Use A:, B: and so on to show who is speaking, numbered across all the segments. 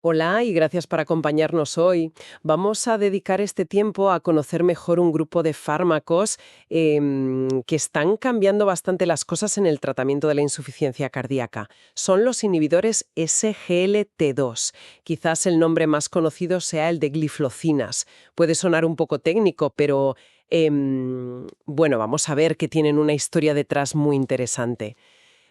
A: Hola y gracias por acompañarnos hoy. Vamos a dedicar este tiempo a conocer mejor un grupo de fármacos que están cambiando bastante las cosas en el tratamiento de la insuficiencia cardíaca. Son los inhibidores SGLT2. Quizás el nombre más conocido sea el de gliflocinas. Puede sonar un poco técnico, pero bueno, vamos a ver que tienen una historia detrás muy interesante.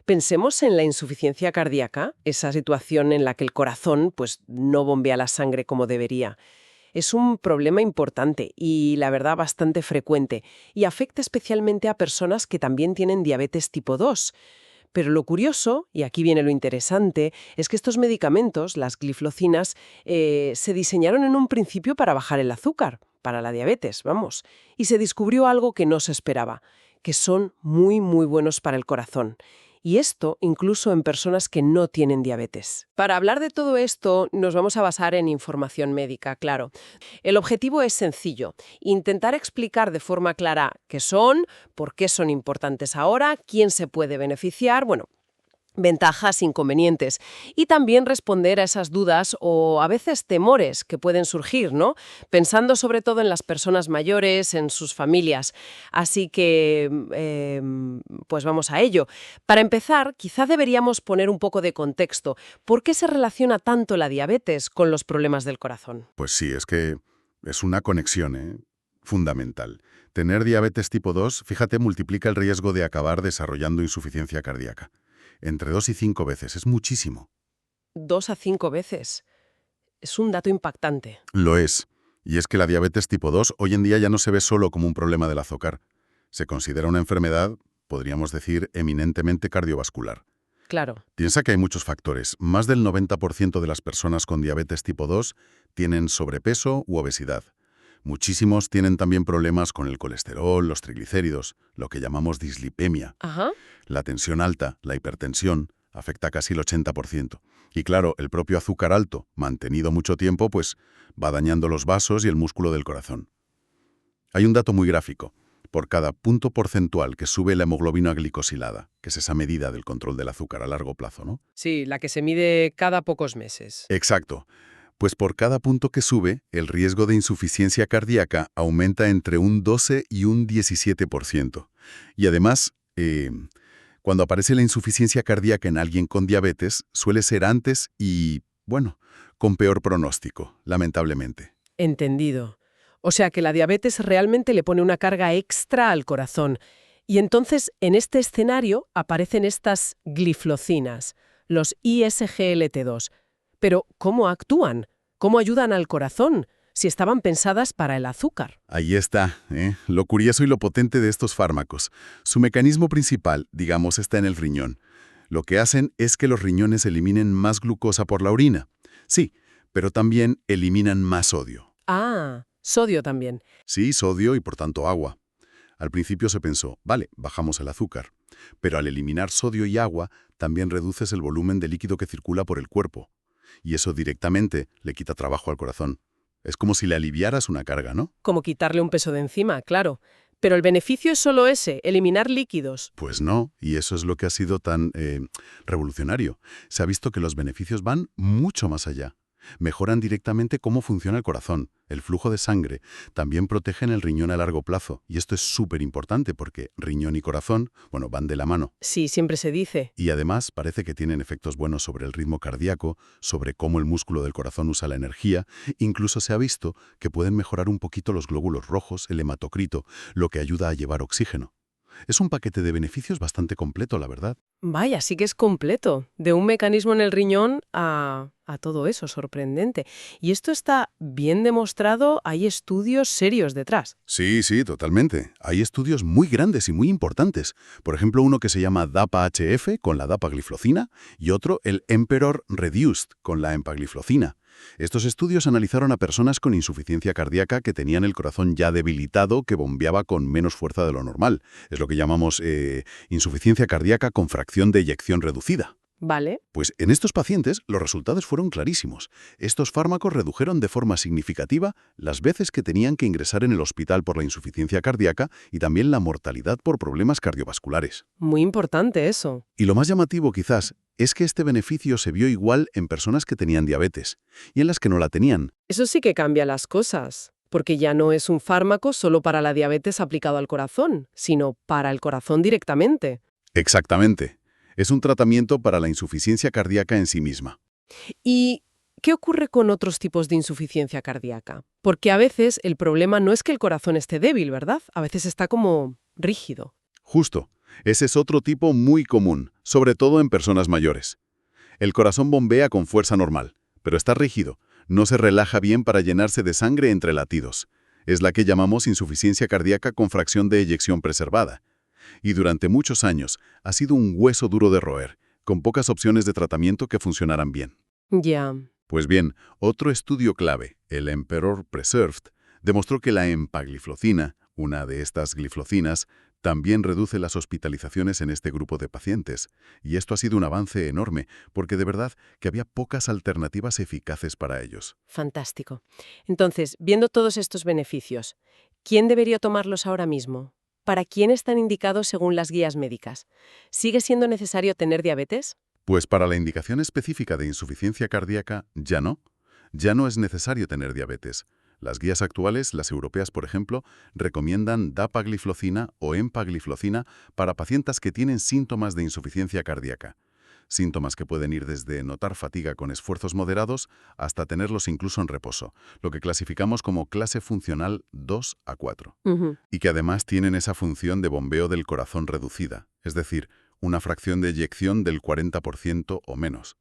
A: Pensemos en la insuficiencia cardíaca, esa situación en la que el corazón pues, no bombea la sangre como debería. Es un problema importante y, la verdad, bastante frecuente, y afecta especialmente a personas que también tienen diabetes tipo 2. Pero lo curioso, y aquí viene lo interesante, es que estos medicamentos, las gliflocinas, se diseñaron en un principio para bajar el azúcar, para la diabetes, vamos, y se descubrió algo que no se esperaba, que son muy, muy buenos para el corazón. Y esto incluso en personas que no tienen diabetes. Para hablar de todo esto, nos vamos a basar en información médica, claro. El objetivo es sencillo: intentar explicar de forma clara qué son, por qué son importantes ahora, quién se puede beneficiar, bueno, ventajas, inconvenientes, y también responder a esas dudas o a veces temores que pueden surgir, ¿no? Pensando sobre todo en las personas mayores, en sus familias. Así que, pues vamos a ello. Para empezar, quizá deberíamos poner un poco de contexto. ¿Por qué se relaciona tanto la diabetes con los problemas del corazón?
B: Pues sí, es que es una conexión, fundamental. Tener diabetes tipo 2, fíjate, multiplica el riesgo de acabar desarrollando insuficiencia cardíaca. Entre 2 y 5 veces, es muchísimo.
A: 2 a 5 veces. Es un dato impactante.
B: Lo es. Y es que la diabetes tipo 2 hoy en día ya no se ve solo como un problema del azúcar. Se considera una enfermedad, podríamos decir, eminentemente cardiovascular.
A: Claro.
B: Piensa que hay muchos factores. Más del 90% de las personas con diabetes tipo 2 tienen sobrepeso u obesidad. Muchísimos tienen también problemas con el colesterol, los triglicéridos, lo que llamamos dislipemia.
A: Ajá.
B: La tensión alta, la hipertensión, afecta casi el 80%. Y claro, el propio azúcar alto, mantenido mucho tiempo, pues va dañando los vasos y el músculo del corazón. Hay un dato muy gráfico. Por cada punto porcentual que sube la hemoglobina glicosilada, que es esa medida del control del azúcar a largo plazo, ¿no?
A: Sí, la que se mide cada pocos meses.
B: Exacto. Pues por cada punto que sube, el riesgo de insuficiencia cardíaca aumenta entre un 12 y un 17%. Y además, cuando aparece la insuficiencia cardíaca en alguien con diabetes, suele ser antes y, bueno, con peor pronóstico, lamentablemente.
A: Entendido. O sea que la diabetes realmente le pone una carga extra al corazón. Y entonces, en este escenario, aparecen estas gliflocinas, los ISGLT2. Pero, ¿cómo actúan? ¿Cómo ayudan al corazón? Si estaban pensadas para el azúcar.
B: Ahí está, lo curioso y lo potente de estos fármacos. Su mecanismo principal, digamos, está en el riñón. Lo que hacen es que los riñones eliminen más glucosa por la orina. Sí, pero también eliminan más sodio.
A: Ah, sodio también.
B: Sí, sodio y por tanto agua. Al principio se pensó, vale, bajamos el azúcar. Pero al eliminar sodio y agua, también reduces el volumen de líquido que circula por el cuerpo. Y eso directamente le quita trabajo al corazón. Es como si le aliviaras una carga, ¿no?
A: Como quitarle un peso de encima, claro. Pero el beneficio es solo ese, eliminar líquidos.
B: Pues no, y eso es lo que ha sido tan revolucionario. Se ha visto que los beneficios van mucho más allá. Mejoran directamente cómo funciona el corazón, el flujo de sangre, también protegen el riñón a largo plazo. Y esto es súper importante porque riñón y corazón, bueno, van de la mano.
A: Sí, siempre se dice.
B: Y además parece que tienen efectos buenos sobre el ritmo cardíaco, sobre cómo el músculo del corazón usa la energía. Incluso se ha visto que pueden mejorar un poquito los glóbulos rojos, el hematocrito, lo que ayuda a llevar oxígeno. Es un paquete de beneficios bastante completo, la verdad.
A: Vaya, sí que es completo. De un mecanismo en el riñón a todo eso, sorprendente. Y esto está bien demostrado, hay estudios serios detrás.
B: Sí, sí, totalmente. Hay estudios muy grandes y muy importantes. Por ejemplo, uno que se llama DAPA-HF con la dapagliflozina y otro el Emperor Reduced con la empagliflozina. Estos estudios analizaron a personas con insuficiencia cardíaca que tenían el corazón ya debilitado, que bombeaba con menos fuerza de lo normal. Es lo que llamamos insuficiencia cardíaca con fracción de eyección reducida.
A: Vale.
B: Pues en estos pacientes los resultados fueron clarísimos. Estos fármacos redujeron de forma significativa las veces que tenían que ingresar en el hospital por la insuficiencia cardíaca y también la mortalidad por problemas cardiovasculares.
A: Muy importante eso.
B: Y lo más llamativo quizás es que este beneficio se vio igual en personas que tenían diabetes y en las que no la tenían.
A: Eso sí que cambia las cosas, porque ya no es un fármaco solo para la diabetes aplicado al corazón, sino para el corazón directamente.
B: Exactamente. Es un tratamiento para la insuficiencia cardíaca en sí misma.
A: ¿Y qué ocurre con otros tipos de insuficiencia cardíaca? Porque a veces el problema no es que el corazón esté débil, ¿verdad? A veces está como rígido.
B: Justo. Ese es otro tipo muy común, sobre todo en personas mayores. El corazón bombea con fuerza normal, pero está rígido. No se relaja bien para llenarse de sangre entre latidos. Es la que llamamos insuficiencia cardíaca con fracción de eyección preservada. Y durante muchos años ha sido un hueso duro de roer, con pocas opciones de tratamiento que funcionaran bien.
A: Ya.
B: Pues bien, otro estudio clave, el Emperor Preserved, demostró que la empagliflozina, una de estas gliflocinas, también reduce las hospitalizaciones en este grupo de pacientes. Y esto ha sido un avance enorme, porque de verdad que había pocas alternativas eficaces para ellos.
A: Fantástico. Entonces, viendo todos estos beneficios, ¿quién debería tomarlos ahora mismo? ¿Para quién están indicados según las guías médicas? ¿Sigue siendo necesario tener diabetes?
B: Pues para la indicación específica de insuficiencia cardíaca, ya no. Ya no es necesario tener diabetes. Las guías actuales, las europeas por ejemplo, recomiendan dapagliflozina o empagliflozina para pacientes que tienen síntomas de insuficiencia cardíaca. Síntomas que pueden ir desde notar fatiga con esfuerzos moderados hasta tenerlos incluso en reposo, lo que clasificamos como clase funcional 2 a 4.
A: Ujú.
B: Y que además tienen esa función de bombeo del corazón reducida, es decir, una fracción de eyección del 40% o menos.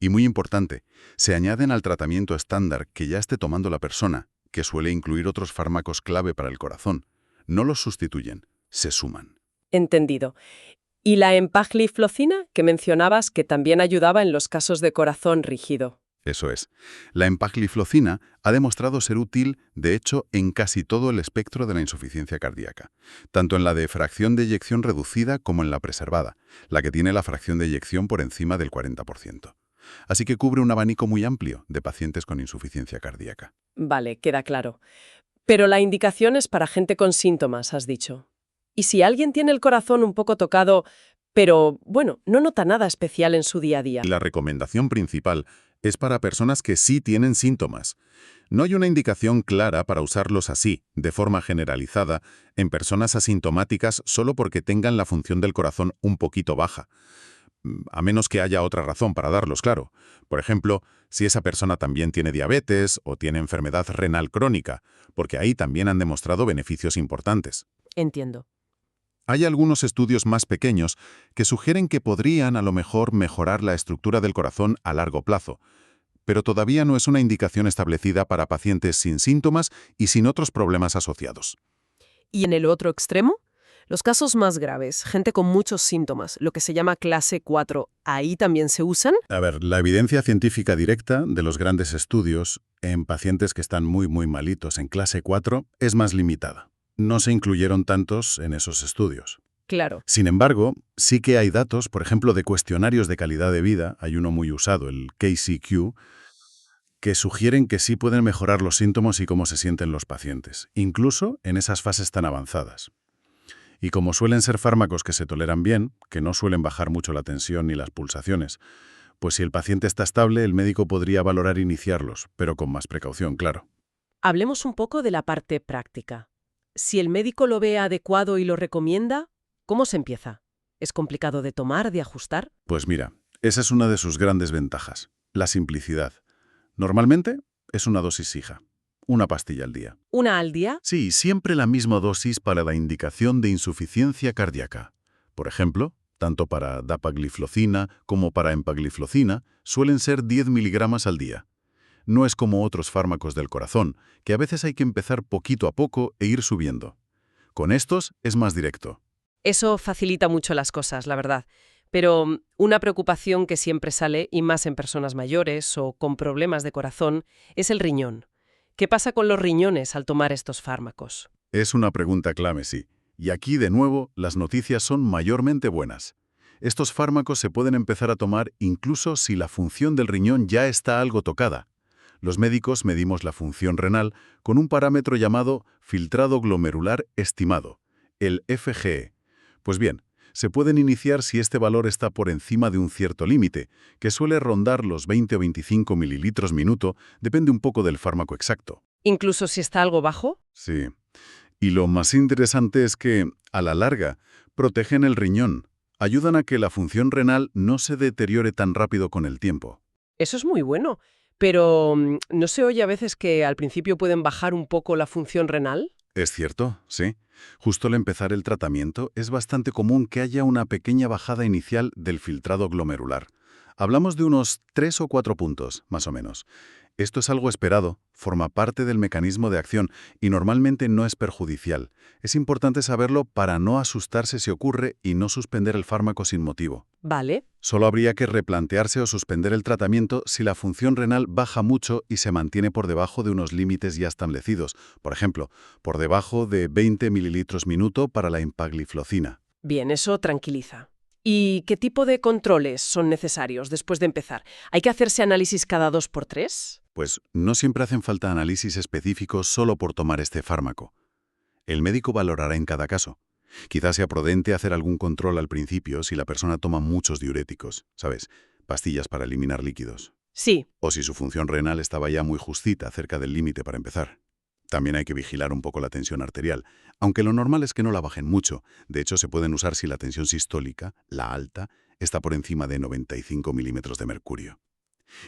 B: Y muy importante, se añaden al tratamiento estándar que ya esté tomando la persona, que suele incluir otros fármacos clave para el corazón. No los sustituyen, se suman.
A: Entendido. ¿Y la empagliflozina, que mencionabas que también ayudaba en los casos de corazón rígido?
B: Eso es. La empagliflozina ha demostrado ser útil, de hecho, en casi todo el espectro de la insuficiencia cardíaca, tanto en la de fracción de eyección reducida como en la preservada, la que tiene la fracción de eyección por encima del 40%. Así que cubre un abanico muy amplio de pacientes con insuficiencia cardíaca.
A: Vale, queda claro. Pero la indicación es para gente con síntomas, has dicho. ¿Y si alguien tiene el corazón un poco tocado, pero, bueno, no nota nada especial en su día a día?
B: La recomendación principal es para personas que sí tienen síntomas. No hay una indicación clara para usarlos así, de forma generalizada, en personas asintomáticas solo porque tengan la función del corazón un poquito baja. A menos que haya otra razón para darlos, claro. Por ejemplo, si esa persona también tiene diabetes o tiene enfermedad renal crónica, porque ahí también han demostrado beneficios importantes.
A: Entiendo.
B: Hay algunos estudios más pequeños que sugieren que podrían a lo mejor mejorar la estructura del corazón a largo plazo, pero todavía no es una indicación establecida para pacientes sin síntomas y sin otros problemas asociados.
A: ¿Y en el otro extremo? Los casos más graves, gente con muchos síntomas, lo que se llama clase 4, ¿ahí también se usan?
B: A ver, la evidencia científica directa de los grandes estudios en pacientes que están muy malitos en clase 4 es más limitada. No se incluyeron tantos en esos estudios.
A: Claro.
B: Sin embargo, sí que hay datos, por ejemplo, de cuestionarios de calidad de vida, hay uno muy usado, el KCQ, que sugieren que sí pueden mejorar los síntomas y cómo se sienten los pacientes, incluso en esas fases tan avanzadas. Y como suelen ser fármacos que se toleran bien, que no suelen bajar mucho la tensión ni las pulsaciones, pues si el paciente está estable, el médico podría valorar iniciarlos, pero con más precaución, claro.
A: Hablemos un poco de la parte práctica. Si el médico lo ve adecuado y lo recomienda, ¿cómo se empieza? ¿Es complicado de tomar, de ajustar?
B: Pues mira, esa es una de sus grandes ventajas, la simplicidad. Normalmente es una dosis fija, una pastilla al día.
A: ¿Una al día?
B: Sí, siempre la misma dosis para la indicación de insuficiencia cardíaca. Por ejemplo, tanto para dapagliflozina como para empagliflozina suelen ser 10 miligramos al día. No es como otros fármacos del corazón, que a veces hay que empezar poquito a poco e ir subiendo. Con estos es más directo.
A: Eso facilita mucho las cosas, la verdad. Pero una preocupación que siempre sale, y más en personas mayores o con problemas de corazón, es el riñón. ¿Qué pasa con los riñones al tomar estos fármacos?
B: Es una pregunta clave, sí. Y aquí, de nuevo, las noticias son mayormente buenas. Estos fármacos se pueden empezar a tomar incluso si la función del riñón ya está algo tocada. Los médicos medimos la función renal con un parámetro llamado filtrado glomerular estimado, el FGE. Pues bien, Se pueden iniciar si este valor está por encima de un cierto límite, que suele rondar los 20 o 25 mililitros minuto, depende un poco del fármaco exacto.
A: Incluso si está algo bajo.
B: Sí. Y lo más interesante es que, a la larga, protegen el riñón, ayudan a que la función renal no se deteriore tan rápido con el tiempo.
A: Eso es muy bueno. Pero, ¿no se oye a veces que al principio pueden bajar un poco la función renal?
B: Es cierto, sí. Justo al empezar el tratamiento, es bastante común que haya una pequeña bajada inicial del filtrado glomerular. Hablamos de unos 3 o 4 puntos, más o menos. Esto es algo esperado, forma parte del mecanismo de acción y normalmente no es perjudicial. Es importante saberlo para no asustarse si ocurre y no suspender el fármaco sin motivo.
A: Vale.
B: Solo habría que replantearse o suspender el tratamiento si la función renal baja mucho y se mantiene por debajo de unos límites ya establecidos. Por ejemplo, por debajo de 20 mililitros minuto para la empagliflozina.
A: Bien, eso tranquiliza. ¿Y qué tipo de controles son necesarios después de empezar? ¿Hay que hacerse análisis cada 2 por 3?
B: Pues no siempre hacen falta análisis específicos solo por tomar este fármaco. El médico valorará en cada caso. Quizás sea prudente hacer algún control al principio si la persona toma muchos diuréticos, ¿sabes? Pastillas para eliminar líquidos.
A: Sí.
B: O si su función renal estaba ya muy justita, cerca del límite para empezar. También hay que vigilar un poco la tensión arterial, aunque lo normal es que no la bajen mucho. De hecho, se pueden usar si la tensión sistólica, la alta, está por encima de 95 milímetros de mercurio.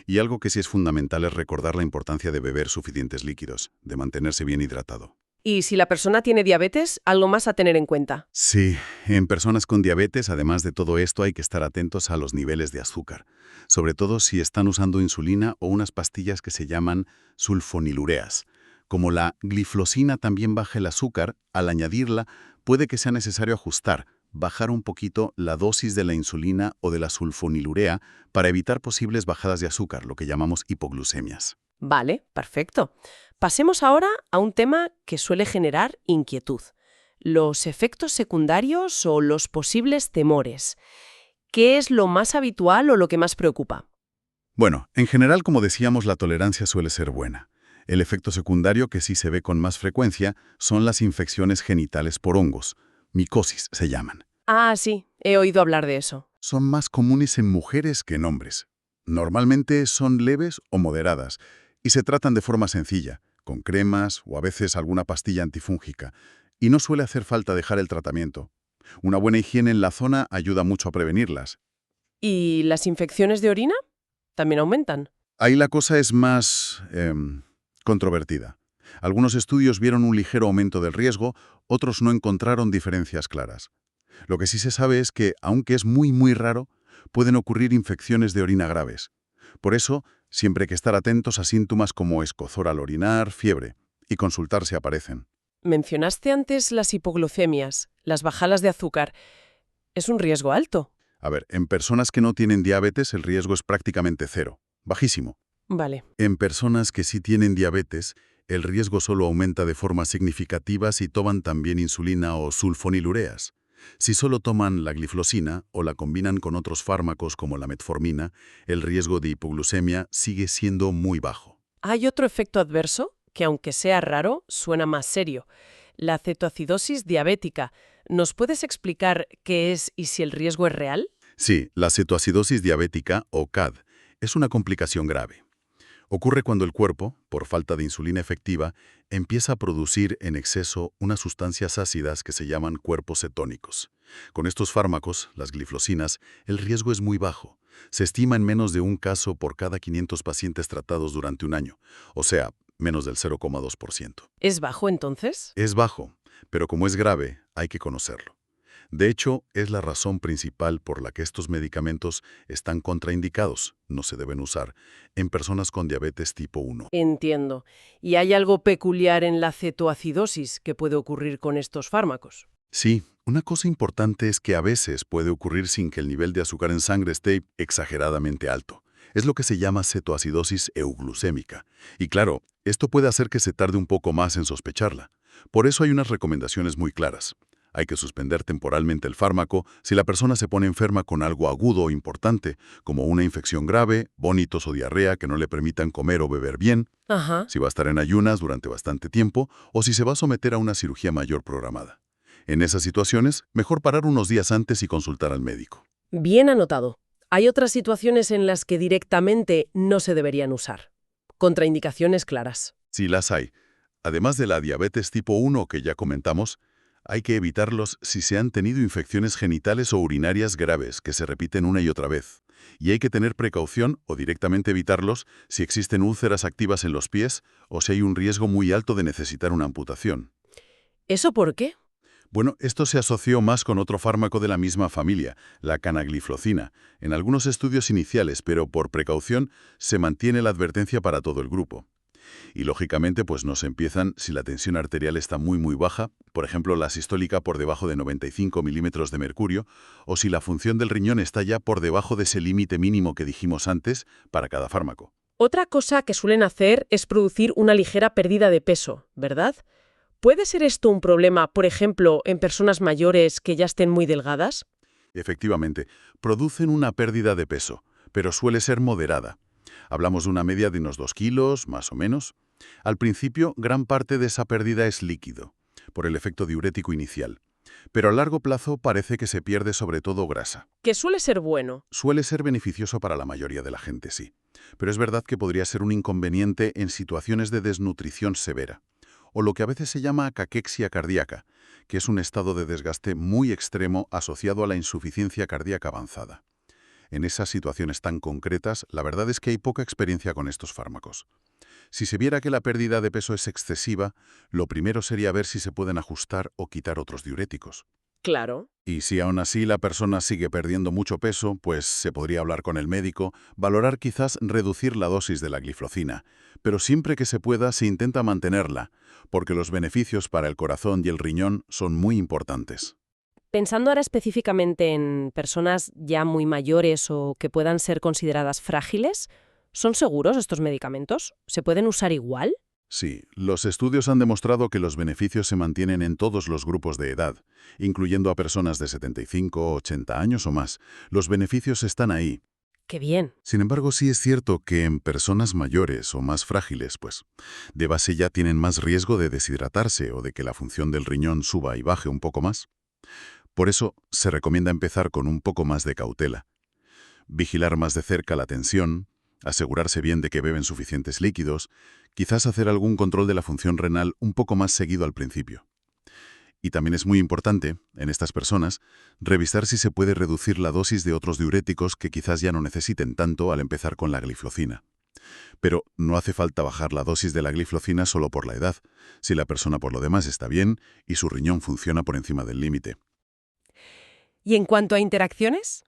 B: Y algo que sí es fundamental es recordar la importancia de beber suficientes líquidos, de mantenerse bien hidratado.
A: ¿Y si la persona tiene diabetes, algo más a tener en cuenta?
B: Sí, en personas con diabetes, además de todo esto, hay que estar atentos a los niveles de azúcar, sobre todo si están usando insulina o unas pastillas que se llaman sulfonilureas. Como la gliflosina también baja el azúcar, al añadirla puede que sea necesario ajustar, bajar un poquito la dosis de la insulina o de la sulfonilurea para evitar posibles bajadas de azúcar, lo que llamamos hipoglucemias.
A: Vale, perfecto. Pasemos ahora a un tema que suele generar inquietud: los efectos secundarios o los posibles temores. ¿Qué es lo más habitual o lo que más preocupa?
B: Bueno, en general, como decíamos, la tolerancia suele ser buena. El efecto secundario que sí se ve con más frecuencia son las infecciones genitales por hongos. Micosis se llaman.
A: Ah, sí, he oído hablar de eso.
B: Son más comunes en mujeres que en hombres. Normalmente son leves o moderadas y se tratan de forma sencilla, con cremas o a veces alguna pastilla antifúngica, y no suele hacer falta dejar el tratamiento. Una buena higiene en la zona ayuda mucho a prevenirlas.
A: ¿Y las infecciones de orina? ¿También aumentan?
B: Ahí la cosa es más controvertida. Algunos estudios vieron un ligero aumento del riesgo, otros no encontraron diferencias claras. Lo que sí se sabe es que, aunque es muy raro, pueden ocurrir infecciones de orina graves. Por eso, siempre hay que estar atentos a síntomas como escozor al orinar, fiebre, y consultar si aparecen.
A: Mencionaste antes las hipoglucemias, las bajadas de azúcar. ¿Es un riesgo alto?
B: A ver, en personas que no tienen diabetes el riesgo es prácticamente cero, bajísimo.
A: Vale.
B: En personas que sí tienen diabetes, el riesgo solo aumenta de forma significativa si toman también insulina o sulfonilureas. Si solo toman la gliflosina o la combinan con otros fármacos como la metformina, el riesgo de hipoglucemia sigue siendo muy bajo.
A: Hay otro efecto adverso que, aunque sea raro, suena más serio: la cetoacidosis diabética. ¿Nos puedes explicar qué es y si el riesgo es real?
B: Sí, la cetoacidosis diabética, o CAD, es una complicación grave. Ocurre cuando el cuerpo, por falta de insulina efectiva, empieza a producir en exceso unas sustancias ácidas que se llaman cuerpos cetónicos. Con estos fármacos, las gliflosinas, el riesgo es muy bajo. Se estima en menos de un caso por cada 500 pacientes tratados durante un año, o sea, menos del 0,2%.
A: ¿Es bajo entonces?
B: Es bajo, pero como es grave, hay que conocerlo. De hecho, es la razón principal por la que estos medicamentos están contraindicados, no se deben usar, en personas con diabetes tipo 1.
A: Entiendo. ¿Y hay algo peculiar en la cetoacidosis que puede ocurrir con estos fármacos?
B: Sí, una cosa importante es que a veces puede ocurrir sin que el nivel de azúcar en sangre esté exageradamente alto. Es lo que se llama cetoacidosis euglucémica. Y claro, esto puede hacer que se tarde un poco más en sospecharla. Por eso hay unas recomendaciones muy claras. Hay que suspender temporalmente el fármaco si la persona se pone enferma con algo agudo o importante, como una infección grave, vómitos o diarrea que no le permitan comer o beber bien,
A: Ajá.
B: si va a estar en ayunas durante bastante tiempo o si se va a someter a una cirugía mayor programada. En esas situaciones, mejor parar unos días antes y consultar al médico.
A: Bien anotado. Hay otras situaciones en las que directamente no se deberían usar. Contraindicaciones claras.
B: Si las hay. Además de la diabetes tipo 1 que ya comentamos, hay que evitarlos si se han tenido infecciones genitales o urinarias graves que se repiten una y otra vez. Y hay que tener precaución o directamente evitarlos si existen úlceras activas en los pies o si hay un riesgo muy alto de necesitar una amputación.
A: ¿Eso por qué?
B: Bueno, esto se asoció más con otro fármaco de la misma familia, la canagliflozina, en algunos estudios iniciales, pero por precaución se mantiene la advertencia para todo el grupo. Y lógicamente, pues no se empiezan si la tensión arterial está muy baja, por ejemplo, la sistólica por debajo de 95 milímetros de mercurio, o si la función del riñón está ya por debajo de ese límite mínimo que dijimos antes para cada fármaco.
A: Otra cosa que suelen hacer es producir una ligera pérdida de peso, ¿verdad? ¿Puede ser esto un problema, por ejemplo, en personas mayores que ya estén muy delgadas?
B: Efectivamente, producen una pérdida de peso, pero suele ser moderada. Hablamos de una media de unos 2 kilos, más o menos. Al principio, gran parte de esa pérdida es líquido, por el efecto diurético inicial. Pero a largo plazo parece que se pierde sobre todo grasa.
A: Que suele ser bueno.
B: Suele ser beneficioso para la mayoría de la gente, sí. Pero es verdad que podría ser un inconveniente en situaciones de desnutrición severa, o lo que a veces se llama caquexia cardíaca, que es un estado de desgaste muy extremo asociado a la insuficiencia cardíaca avanzada. En esas situaciones tan concretas, la verdad es que hay poca experiencia con estos fármacos. Si se viera que la pérdida de peso es excesiva, lo primero sería ver si se pueden ajustar o quitar otros diuréticos.
A: Claro.
B: Y si aún así la persona sigue perdiendo mucho peso, pues se podría hablar con el médico, valorar quizás reducir la dosis de la gliflozina, pero siempre que se pueda se intenta mantenerla, porque los beneficios para el corazón y el riñón son muy importantes.
A: Pensando ahora específicamente en personas ya muy mayores o que puedan ser consideradas frágiles, ¿son seguros estos medicamentos? ¿Se pueden usar igual?
B: Sí, los estudios han demostrado que los beneficios se mantienen en todos los grupos de edad, incluyendo a personas de 75, 80 años o más. Los beneficios están ahí.
A: ¡Qué bien!
B: Sin embargo, sí es cierto que en personas mayores o más frágiles, pues, de base ya tienen más riesgo de deshidratarse o de que la función del riñón suba y baje un poco más. Por eso, se recomienda empezar con un poco más de cautela. Vigilar más de cerca la tensión, asegurarse bien de que beben suficientes líquidos, quizás hacer algún control de la función renal un poco más seguido al principio. Y también es muy importante, en estas personas, revisar si se puede reducir la dosis de otros diuréticos que quizás ya no necesiten tanto al empezar con la gliflozina. Pero no hace falta bajar la dosis de la gliflozina solo por la edad, si la persona por lo demás está bien y su riñón funciona por encima del límite.
A: ¿Y en cuanto a interacciones?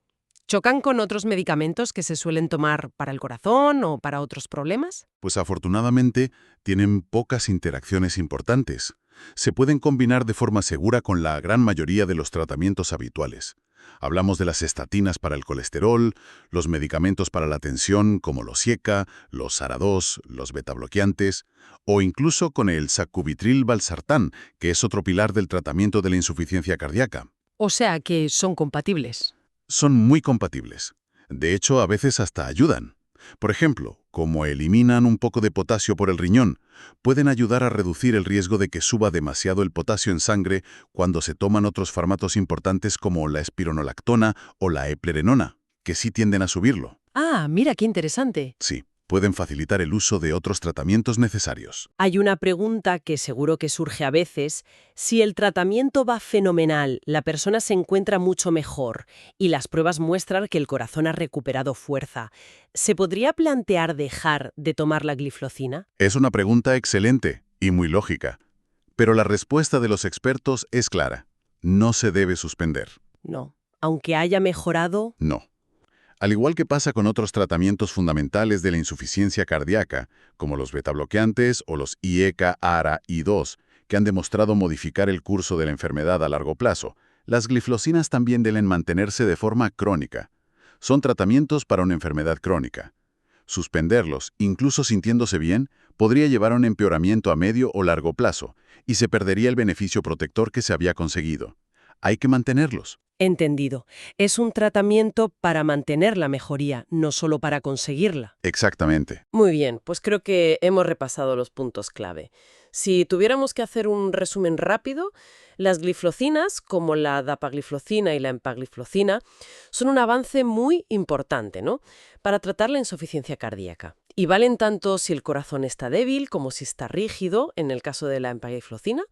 A: ¿Chocan con otros medicamentos que se suelen tomar para el corazón o para otros problemas?
B: Pues afortunadamente tienen pocas interacciones importantes. Se pueden combinar de forma segura con la gran mayoría de los tratamientos habituales. Hablamos de las estatinas para el colesterol, los medicamentos para la tensión como los IECA, los SARA-2, los betabloqueantes, o incluso con el sacubitril/valsartán, que es otro pilar del tratamiento de la insuficiencia cardíaca.
A: O sea que son compatibles.
B: Son muy compatibles. De hecho, a veces hasta ayudan. Por ejemplo, como eliminan un poco de potasio por el riñón, pueden ayudar a reducir el riesgo de que suba demasiado el potasio en sangre cuando se toman otros fármacos importantes como la espironolactona o la eplerenona, que sí tienden a subirlo.
A: Ah, mira qué interesante.
B: Sí, pueden facilitar el uso de otros tratamientos necesarios.
A: Hay una pregunta que seguro que surge a veces. Si el tratamiento va fenomenal, la persona se encuentra mucho mejor y las pruebas muestran que el corazón ha recuperado fuerza, ¿se podría plantear dejar de tomar la gliflozina?
B: Es una pregunta excelente y muy lógica. Pero la respuesta de los expertos es clara. No se debe suspender.
A: No. Aunque haya mejorado,
B: No. Al igual que pasa con otros tratamientos fundamentales de la insuficiencia cardíaca, como los betabloqueantes o los IECA, ARA y 2, que han demostrado modificar el curso de la enfermedad a largo plazo, las gliflosinas también deben mantenerse de forma crónica. Son tratamientos para una enfermedad crónica. Suspenderlos, incluso sintiéndose bien, podría llevar a un empeoramiento a medio o largo plazo, y se perdería el beneficio protector que se había conseguido. Hay que mantenerlos.
A: Entendido. Es un tratamiento para mantener la mejoría, no solo para conseguirla.
B: Exactamente.
A: Muy bien, pues creo que hemos repasado los puntos clave. Si tuviéramos que hacer un resumen rápido, las gliflocinas, como la dapagliflozina y la empagliflozina, son un avance muy importante, ¿no?, para tratar la insuficiencia cardíaca. Y valen tanto si el corazón está débil como si está rígido, en el caso de la empagliflozina.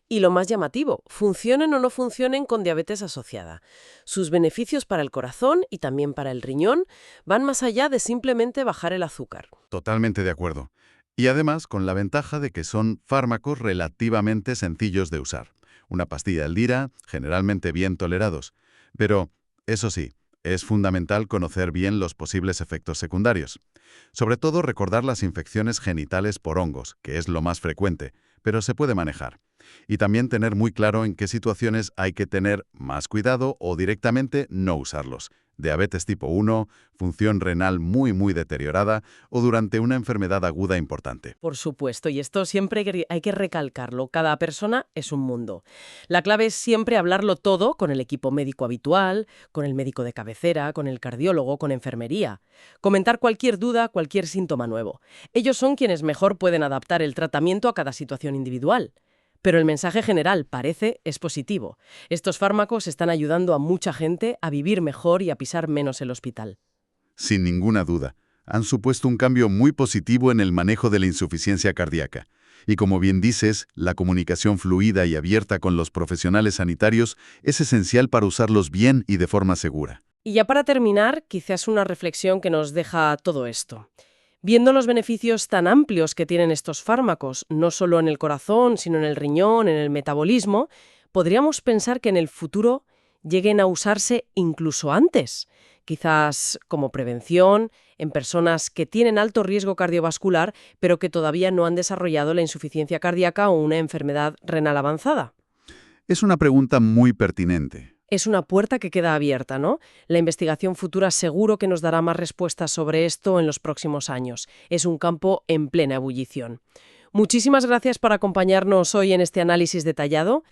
A: Y lo más llamativo, funcionen o no funcionen con diabetes asociada. Sus beneficios para el corazón y también para el riñón van más allá de simplemente bajar el azúcar.
B: Totalmente de acuerdo. Y además con la ventaja de que son fármacos relativamente sencillos de usar. Una pastilla al día, generalmente bien tolerados. Pero, eso sí, es fundamental conocer bien los posibles efectos secundarios. Sobre todo recordar las infecciones genitales por hongos, que es lo más frecuente, pero se puede manejar. Y también tener muy claro en qué situaciones hay que tener más cuidado o directamente no usarlos. Diabetes tipo 1, función renal muy deteriorada o durante una enfermedad aguda importante.
A: Por supuesto, y esto siempre hay que recalcarlo, cada persona es un mundo. La clave es siempre hablarlo todo con el equipo médico habitual, con el médico de cabecera, con el cardiólogo, con enfermería. Comentar cualquier duda, cualquier síntoma nuevo. Ellos son quienes mejor pueden adaptar el tratamiento a cada situación individual. Pero el mensaje general, es positivo. Estos fármacos están ayudando a mucha gente a vivir mejor y a pisar menos el hospital.
B: Sin ninguna duda, han supuesto un cambio muy positivo en el manejo de la insuficiencia cardíaca. Y como bien dices, la comunicación fluida y abierta con los profesionales sanitarios es esencial para usarlos bien y de forma segura.
A: Y ya para terminar, quizás una reflexión que nos deja todo esto. Viendo los beneficios tan amplios que tienen estos fármacos, no solo en el corazón, sino en el riñón, en el metabolismo, podríamos pensar que en el futuro lleguen a usarse incluso antes, quizás como prevención, en personas que tienen alto riesgo cardiovascular, pero que todavía no han desarrollado la insuficiencia cardíaca o una enfermedad renal avanzada.
B: Es una pregunta muy pertinente.
A: Es una puerta que queda abierta, ¿no? La investigación futura seguro que nos dará más respuestas sobre esto en los próximos años. Es un campo en plena ebullición. Muchísimas gracias por acompañarnos hoy en este análisis detallado.